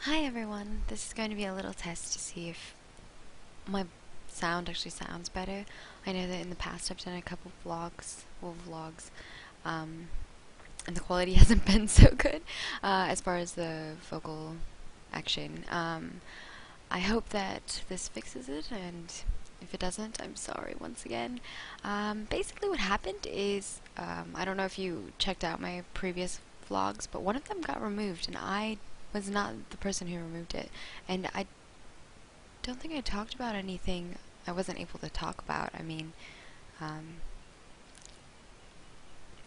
Hi everyone, this is going to be a little test to see if my sound actually sounds better. I know that in the past I've done a couple vlogs, um, and the quality hasn't been so good as far as the vocal action. I hope that this fixes it, and if it doesn't, I'm sorry once again. Basically what happened is, I don't know if you checked out my previous vlogs, but one of them got removed, and I was not the person who removed it. And I don't think I talked about anything I wasn't able to talk about. Um,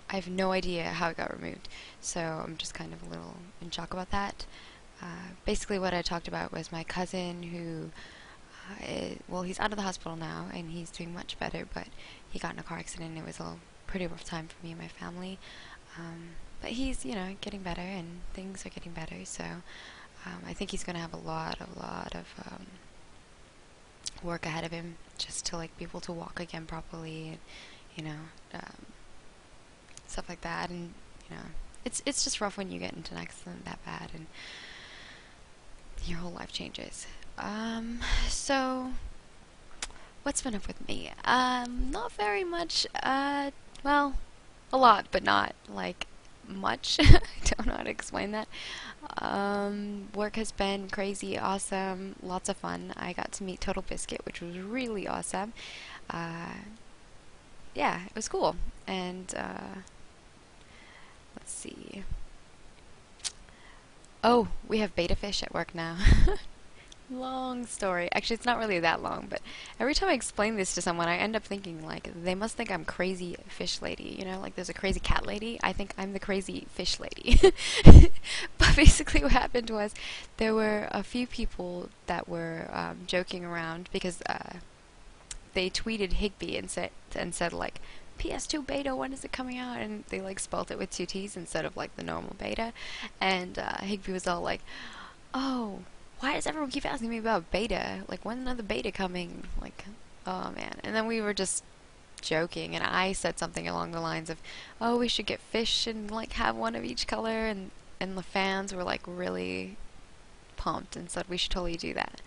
I have no idea how it got removed, so I'm just kind of a little in shock about that. Basically, what I talked about was my cousin who, well, he's out of the hospital now and he's doing much better, but he got in a car accident and it was a pretty rough time for me and my family. But he's, getting better and things are getting better, so I think he's going to have a lot of work ahead of him just to like be able to walk again properly and you know stuff like that. And it's just rough when you get into an accident that bad and your whole life changes. So what's been up with me? Not very much. Well, a lot, but not like much. I don't know how to explain that. Work has been crazy, awesome, lots of fun. I got to meet Total Biscuit, which was really awesome. Yeah, it was cool. And let's see. Oh, we have beta fish at work now. Long story. Actually, it's not really that long, but every time I explain this to someone, I end up thinking, like, they must think I'm crazy fish lady. Like there's a crazy cat lady. I think I'm the crazy fish lady. But basically what happened was there were a few people that were joking around because they tweeted Higby and said like, PS2 beta, when is it coming out? And they like spelled it with two T's instead of like the normal beta. And Higby was all like, oh, why does everyone keep asking me about beta? Like, when's another beta coming? Like, oh man. And then we were just joking, and I said something along the lines of, oh, we should get fish and like have one of each color. And the fans were like really pumped and said we should totally do that.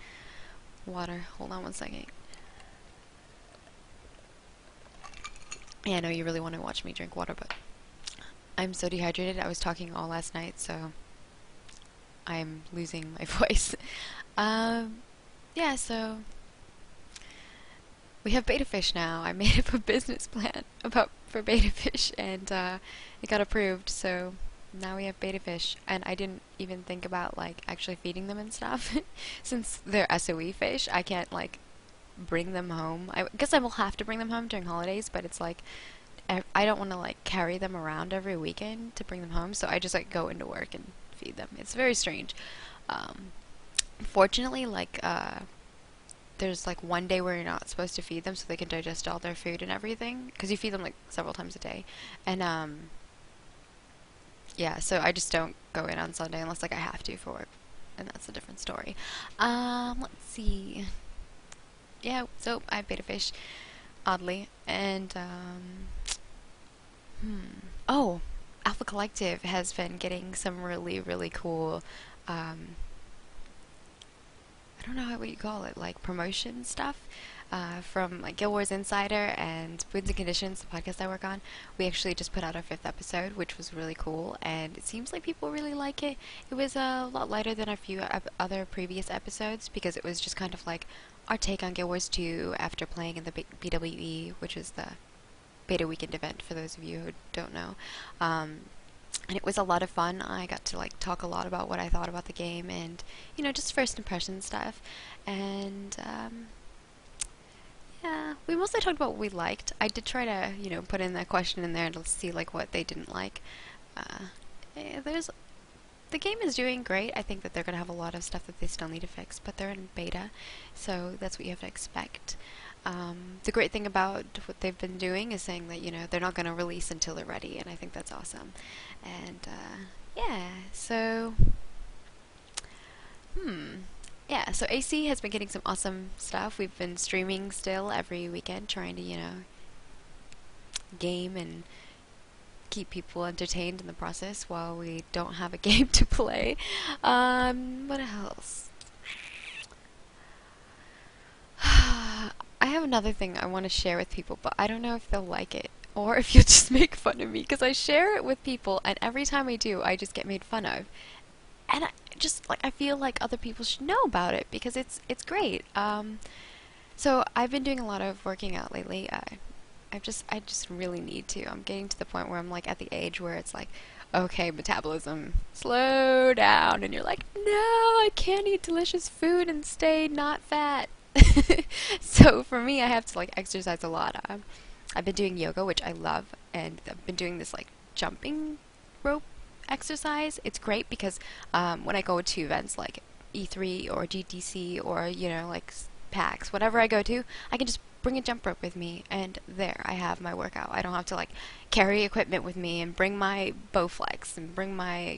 Water. Hold on one second. Yeah, I know you really want to watch me drink water, but I'm so dehydrated. I was talking all last night, so I'm losing my voice. Um, yeah, so we have beta fish now. I made up a business plan for beta fish, and it got approved. So now we have beta fish, and I didn't even think about like actually feeding them and stuff. Since they're SOE fish, I can't like bring them home. I guess I will have to bring them home during holidays, but it's like I don't want to like carry them around every weekend to bring them home, so I just like go into work and feed them. It's very strange. Um, Fortunately, like there's like one day where you're not supposed to feed them so they can digest all their food and everything, because you feed them like several times a day. And yeah, so I just don't go in on Sunday unless like I have to for work, and that's a different story. Let's see. Yeah, so I have beta fish, oddly, and oh, Alpha Collective has been getting some really cool I don't know what you call it, like promotion stuff from like Guild Wars Insider and Foods and Conditions, the podcast I work on. We actually just put out our fifth episode, which was really cool, and it seems like people really like it. It was a lot lighter than a few other previous episodes because it was just kind of like our take on Guild Wars 2 after playing in the BWE, which is the Beta Weekend event for those of you who don't know. And it was a lot of fun. I got to like talk a lot about what I thought about the game and just first impression stuff. And yeah, we mostly talked about what we liked. I did try to put in that question in there to see like what they didn't like. Uh, there's the game is doing great. I think that they're gonna have a lot of stuff that they still need to fix, but they're in beta, so that's what you have to expect. The great thing about what they've been doing is saying that they're not going to release until they're ready, and I think that's awesome. And yeah, so yeah, so AC has been getting some awesome stuff. We've been streaming still every weekend, trying to game and keep people entertained in the process while we don't have a game to play. What else? I have another thing I want to share with people, but I don't know if they'll like it or if you'll just make fun of me because I share it with people, and every time I do, I just get made fun of. And I feel like other people should know about it because it's great. So I've been doing a lot of working out lately. I just really need to. I'm getting to the point where I'm like at the age where it's like, okay, metabolism, slow down, and you're like, no, I can't eat delicious food and stay not fat. So for me, I have to like exercise a lot. I've been doing yoga, which I love, and I've been doing this like jumping rope exercise. It's great because when I go to events like E3 or GTC or like PAX, whatever I go to, I can just bring a jump rope with me, and there I have my workout. I don't have to like carry equipment with me and bring my Bowflex and bring my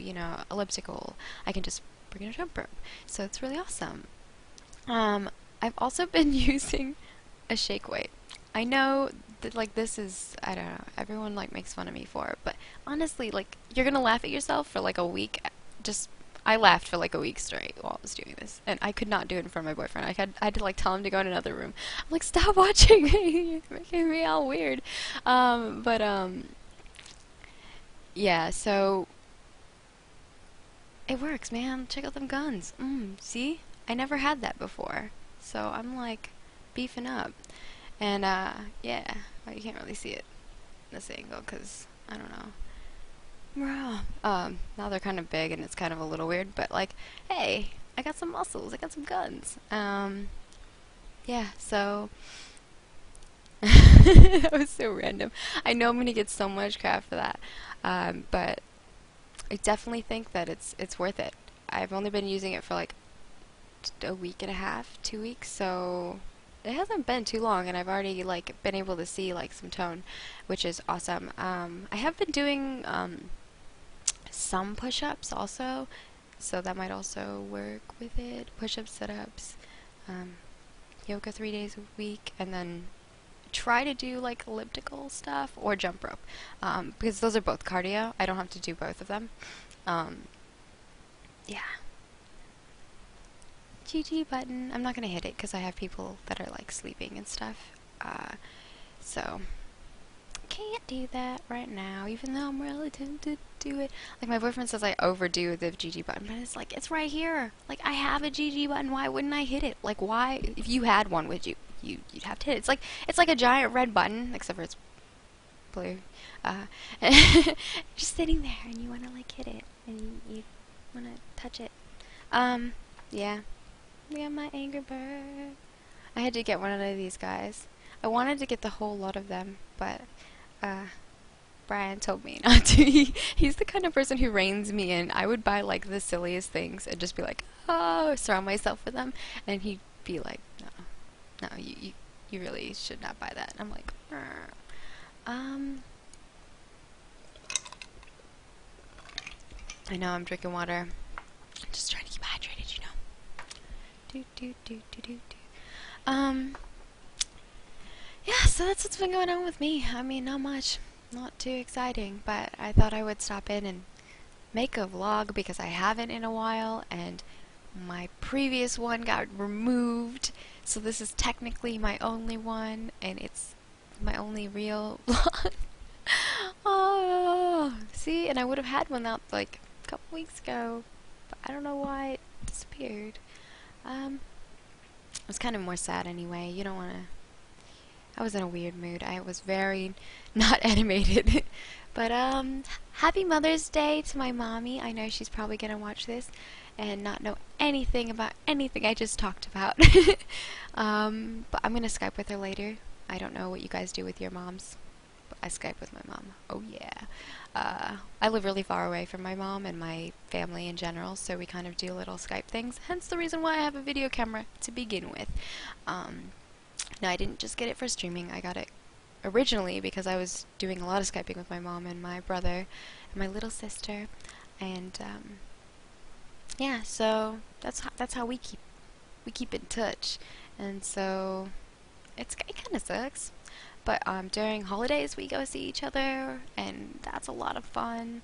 elliptical. I can just bring a jump rope, so it's really awesome. I've also been using a shake weight. I know that like this is, I don't know, everyone like makes fun of me for it, but honestly, like you're gonna laugh at yourself for like a week. Just I laughed for like a week straight while I was doing this, and I could not do it in front of my boyfriend. I had to like tell him to go in another room. I'm like, stop watching me, you're making me all weird. But yeah, so it works, man. Check out them guns. See, I never had that before, so I'm like beefing up. And yeah, well, you can't really see it in this angle because I don't know. Now they're kind of big and it's kind of a little weird, but like, hey, I got some muscles, I got some guns. Yeah, so that was so random. I know I'm gonna get so much crap for that, but I definitely think that it's worth it. I've only been using it for like a week and a half, 2 weeks, so it hasn't been too long, and I've already like been able to see like some tone, which is awesome. I have been doing some push-ups also, so that might also work with it. Push-ups, sit-ups, yoga 3 days a week, and then try to do like elliptical stuff or jump rope, because those are both cardio. I don't have to do both of them. Yeah. GG button. I'm not gonna hit it because I have people that are like sleeping and stuff. So can't do that right now, even though I'm really tempted to do it. Like my boyfriend says I overdo the GG button, but it's like it's right here. Like I have a GG button. Why wouldn't I hit it? Like why? If you had one, would you'd have to hit it. It's like a giant red button, except for it's blue. Just sitting there, and you wanna like hit it, and you wanna touch it. Yeah. We have my Angry Bird. I had to get one of these guys. I wanted to get the whole lot of them, but Brian told me not to. He's the kind of person who reins me in. I would buy like the silliest things and just be like, oh, surround myself with them, and he'd be like, no, you really should not buy that. And I'm like, I know I'm drinking water. I'm just trying to keep hydrated, you know. Yeah, so that's what's been going on with me. I mean, not much. Not too exciting, but I thought I would stop in and make a vlog because I haven't in a while, and my previous one got removed, so this is technically my only one, and it's my only real vlog. Oh, see, and I would have had one out like a couple weeks ago, but I don't know why it disappeared. I was kind of more sad anyway. You don't want to. I was in a weird mood. I was very not animated. But happy Mother's Day to my mommy. I know she's probably gonna watch this and not know anything about anything I just talked about. But I'm gonna Skype with her later. I don't know what you guys do with your moms. I Skype with my mom. Oh yeah. I live really far away from my mom and my family in general, so we kind of do little Skype things. Hence the reason why I have a video camera to begin with. No, I didn't just get it for streaming. I got it originally because I was doing a lot of Skyping with my mom and my brother and my little sister, and yeah. So that's how we keep in touch, and so it kind of sucks. but during holidays we go see each other, and that's a lot of fun.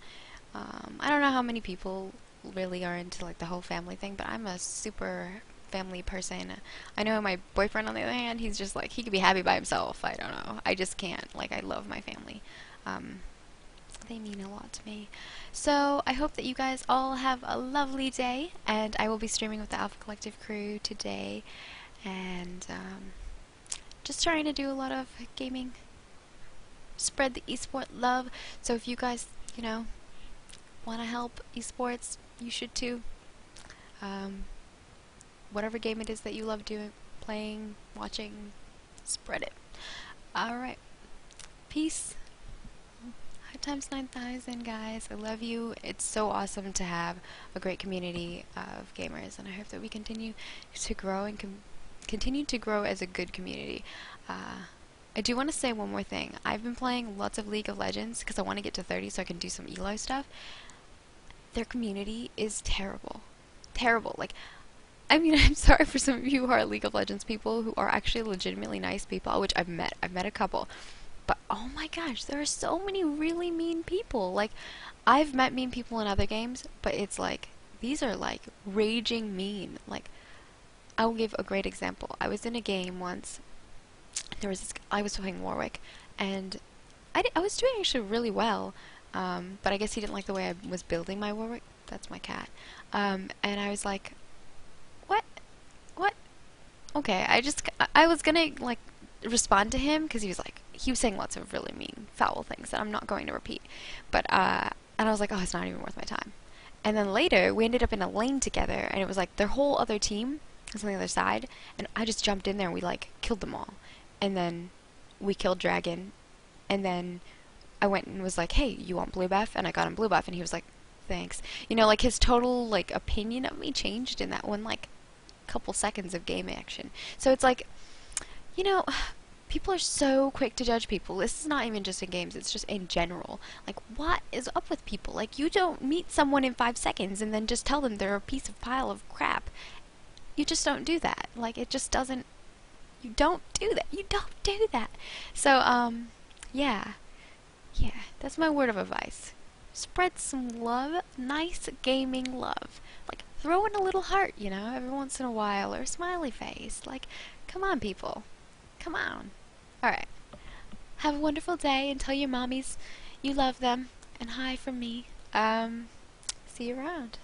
I don't know how many people really are into like the whole family thing, but I'm a super family person. I know my boyfriend, on the other hand, he's just like, he could be happy by himself. I don't know. I just can't. Like, I love my family. They mean a lot to me. So I hope that you guys all have a lovely day, and I will be streaming with the Alpha Collective crew today, and just trying to do a lot of gaming, spread the esport love. So if you guys, you know, want to help esports, you should too. Whatever game it is that you love doing, playing, watching, spread it. Alright. Peace. 5 times 9,000, guys. I love you. It's so awesome to have a great community of gamers, and I hope that we continue to grow and continue to grow as a good community. I do want to say one more thing. I've been playing lots of League of Legends because I want to get to 30 so I can do some Elo stuff. Their community is terrible. Terrible. Like, I mean, I'm sorry for some of you who are League of Legends people who are actually legitimately nice people, which I've met. I've met a couple. But oh my gosh, there are so many really mean people. Like, I've met mean people in other games, but it's like, these are like raging mean. Like, I'll give a great example. I was in a game once. There was this, I was playing Warwick, and I was doing actually really well. But I guess he didn't like the way I was building my Warwick. That's my cat. And I was like, what? Okay, I was gonna, like, respond to him, because he was saying lots of really mean, foul things that I'm not going to repeat. But, and I was like, oh, it's not even worth my time. And then later, we ended up in a lane together, and it was like their whole other team was on the other side, and I just jumped in there, and we, like, killed them all. And then we killed Dragon, and then I went and was like, hey, you want blue buff? And I got him blue buff, and he was like, thanks. You know, like, his total, like, opinion of me changed in that one, like, couple seconds of game action. So it's like, you know, people are so quick to judge people. This is not even just in games, it's just in general. Like, what is up with people? Like, you don't meet someone in 5 seconds and then just tell them they're a piece of pile of crap. You just don't do that. Like, it just doesn't, you don't do that. You don't do that. So, yeah, that's my word of advice. Spread some love, nice gaming love. Like, throw in a little heart, you know, every once in a while, or a smiley face. Like, come on, people. Come on. Alright. Have a wonderful day, and tell your mommies you love them. And hi from me. See you around.